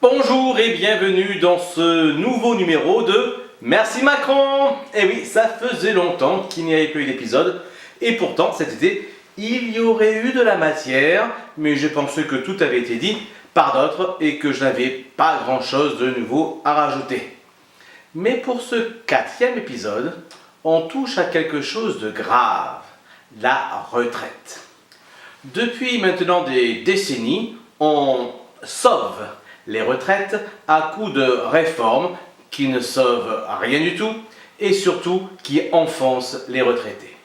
Bonjour et bienvenue dans ce nouveau numéro de Merci Macron. Et oui, ça faisait longtemps qu'il n'y avait plus eu d'épisode et pourtant cet été, il y aurait eu de la matière, mais j'ai pensé que tout avait été dit par d'autres et que je n'avais pas grand chose de nouveau à rajouter. Mais pour ce 4e épisode, on touche à quelque chose de grave, la retraite. Depuis maintenant des décennies, on sauve les retraites à coups de réformes qui ne sauvent rien du tout et surtout qui enfoncent les retraités.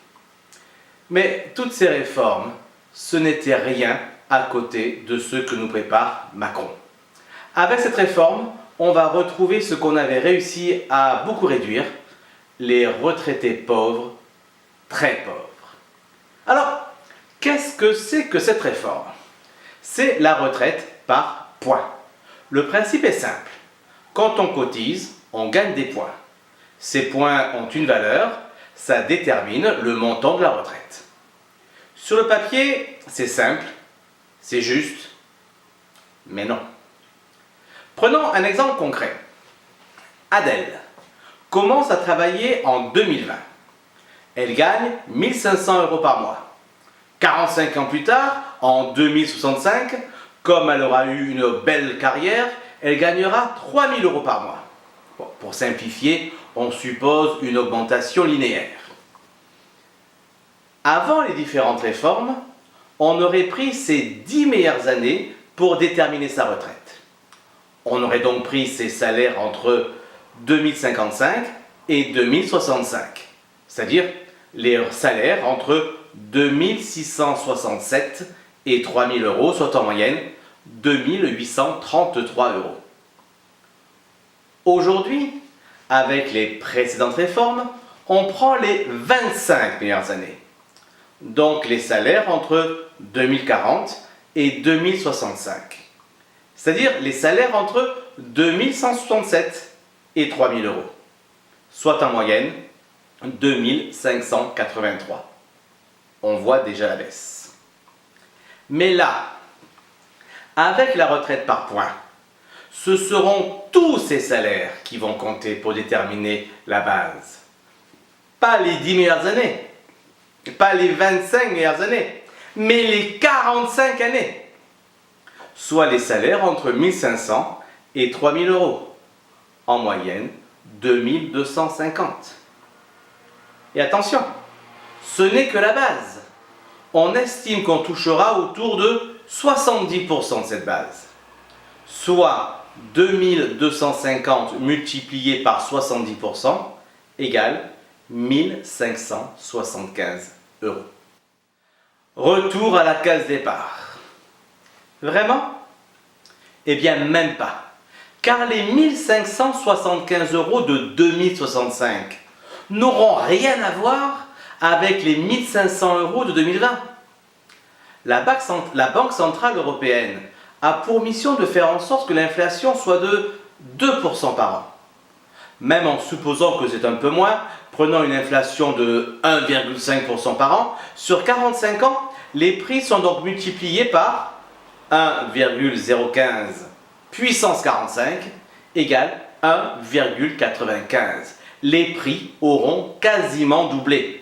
Mais toutes ces réformes, ce n'était rien à côté de ce que nous prépare Macron. Avec cette réforme, on va retrouver ce qu'on avait réussi à beaucoup réduire, les retraités pauvres, très pauvres. Alors, qu'est-ce que c'est que cette réforme? C'est la retraite par points. Le principe est simple. Quand on cotise, on gagne des points. Ces points ont une valeur, ça détermine le montant de la retraite. Sur le papier, c'est simple, c'est juste, mais non. Prenons un exemple concret. Adèle commence à travailler en 2020. Elle gagne 1 500 € par mois. 45 ans plus tard, en 2065, comme elle aura eu une belle carrière, elle gagnera 3 000 € par mois. Bon, pour simplifier, on suppose une augmentation linéaire. Avant les différentes réformes, on aurait pris ses 10 meilleures années pour déterminer sa retraite. On aurait donc pris ses salaires entre 2055 et 2065, c'est-à-dire les salaires entre 2667 et 3000 €, soit en moyenne 2833 €. Aujourd'hui, avec les précédentes réformes, on prend les 25 meilleures années. Donc les salaires entre 2040 et 2065. C'est-à-dire les salaires entre 2167 et 3000 €, soit en moyenne 2583. On voit déjà la baisse. Mais là, avec la retraite par points, ce seront tous ces salaires qui vont compter pour déterminer la base. Pas les 10 meilleures années, pas les 25 meilleures années, mais les 45 années. Soit les salaires entre 1 500 et 3 000 €, en moyenne 2250. Et attention, ce n'est que la base. On estime qu'on touchera autour de 70% de cette base, soit 2250 multiplié par 70% égale 1575 €. Retour à la case départ. Vraiment? Eh bien même pas, car les 1575 € de 2065 n'auront rien à voir avec les 1500 € de 2020. La Banque Centrale Européenne a pour mission de faire en sorte que l'inflation soit de 2% par an. Même en supposant que c'est un peu moins, prenant une inflation de 1,5% par an, sur 45 ans, les prix sont donc multipliés par 1,015 puissance 45 égale 1,95. Les prix auront quasiment doublé.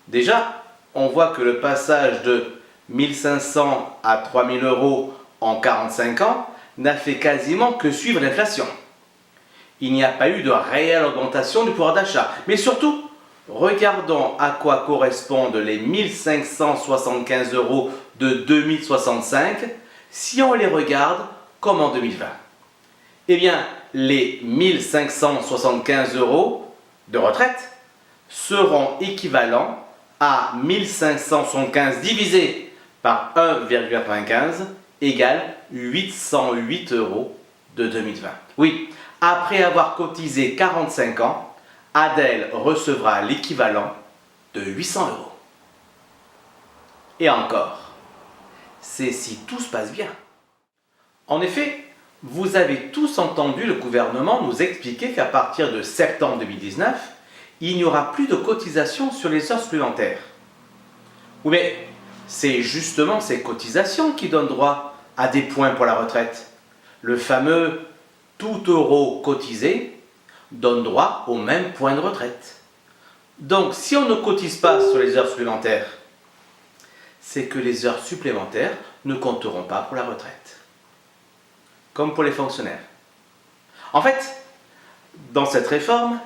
Déjà, on voit que le passage de 1500 à 3000 € en 45 ans n'a fait quasiment que suivre l'inflation. Il n'y a pas eu de réelle augmentation du pouvoir d'achat. Mais surtout, regardons à quoi correspondent les 1575 € de 2065 si on les regarde comme en 2020. Eh bien, les 1575 € de retraite seront équivalents à 1575 divisé par 1,95 égale 808 € de 2020. Oui, après avoir cotisé 45 ans, Adèle recevra l'équivalent de 800 €. Et encore, c'est si tout se passe bien. En effet, vous avez tous entendu le gouvernement nous expliquer qu'à partir de septembre 2019, il n'y aura plus de cotisations sur les heures supplémentaires. Oui, mais c'est justement ces cotisations qui donnent droit à des points pour la retraite. Le fameux tout euro cotisé donne droit au même point de retraite. Donc si on ne cotise pas sur les heures supplémentaires, c'est que les heures supplémentaires ne compteront pas pour la retraite. Comme pour les fonctionnaires. En fait, dans cette réforme,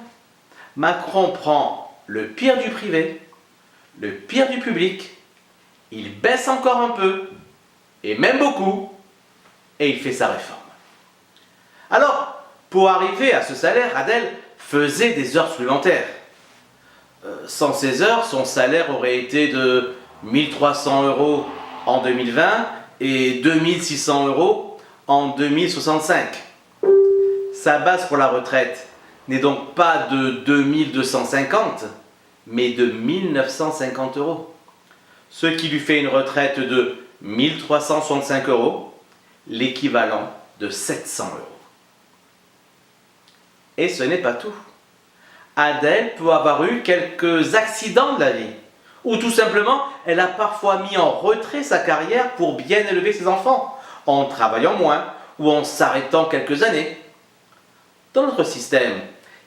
Macron prend le pire du privé, le pire du public, il baisse encore un peu, et même beaucoup, et il fait sa réforme. Alors, pour arriver à ce salaire, Adèle faisait des heures supplémentaires. Sans ces heures, son salaire aurait été de 1300 € en 2020 et 2600 € en 2065. Sa base pour la retraite n'est donc pas de 2250, mais de 1950 €. Ce qui lui fait une retraite de 1365 €, l'équivalent de 700 €. Et ce n'est pas tout. Adèle peut avoir eu quelques accidents de la vie, ou tout simplement, elle a parfois mis en retrait sa carrière pour bien élever ses enfants, en travaillant moins ou en s'arrêtant quelques années. Dans notre système,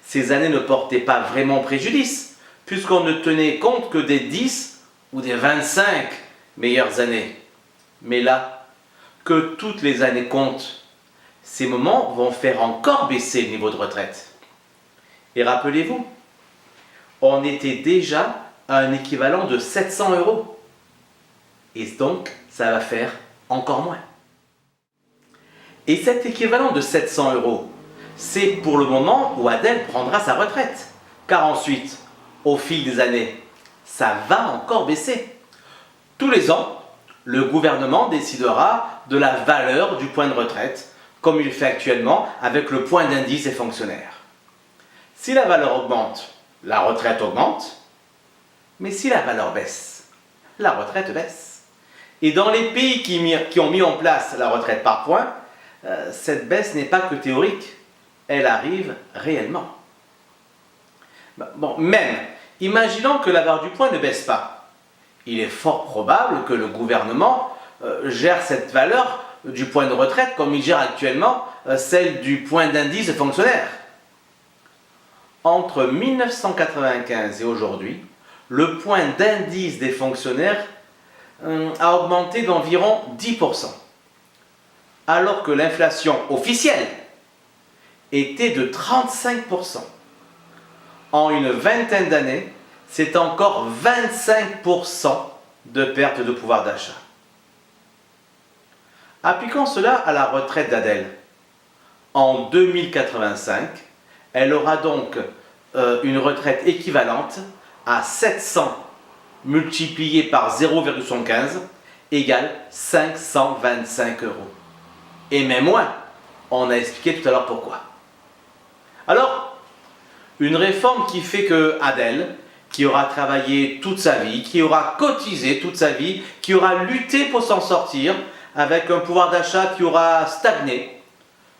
ces années ne portaient pas vraiment préjudice, puisqu'on ne tenait compte que des 10 ou des 25 meilleures années. Mais là, que toutes les années comptent, ces moments vont faire encore baisser le niveau de retraite. Et rappelez-vous, on était déjà à un équivalent de 700 €. Et donc, ça va faire encore moins. Et cet équivalent de 700 €, c'est pour le moment où Adèle prendra sa retraite. Car ensuite, au fil des années, ça va encore baisser. Tous les ans, le gouvernement décidera de la valeur du point de retraite, comme il fait actuellement avec le point d'indice des fonctionnaires. Si la valeur augmente, la retraite augmente, mais si la valeur baisse, la retraite baisse. Et dans les pays qui ont mis en place la retraite par points, cette baisse n'est pas que théorique, elle arrive réellement. Bon, même, imaginons que la valeur du point ne baisse pas. Il est fort probable que le gouvernement gère cette valeur du point de retraite comme il gère actuellement celle du point d'indice de fonctionnaire. Entre 1995 et aujourd'hui, le point d'indice des fonctionnaires a augmenté d'environ 10%, alors que l'inflation officielle était de 35%. En une vingtaine d'années, c'est encore 25% de perte de pouvoir d'achat. Appliquons cela à la retraite d'Adèle. En 2085, elle aura donc une retraite équivalente à 700 multiplié par 0,75 égale 525 €. Et même moins, on a expliqué tout à l'heure pourquoi. Alors, une réforme qui fait que Adèle, qui aura travaillé toute sa vie, qui aura cotisé toute sa vie, qui aura lutté pour s'en sortir, avec un pouvoir d'achat qui aura stagné,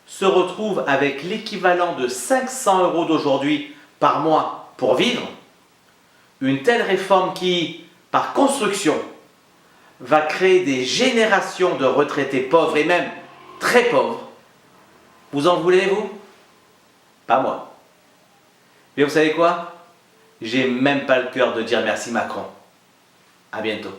se retrouve avec l'équivalent de 500 € d'aujourd'hui par mois pour vivre. Une telle réforme qui, par construction, va créer des générations de retraités pauvres et même très pauvres. Vous en voulez, vous? Pas moi. Mais vous savez quoi? J'ai même pas le cœur de dire merci Macron. À bientôt.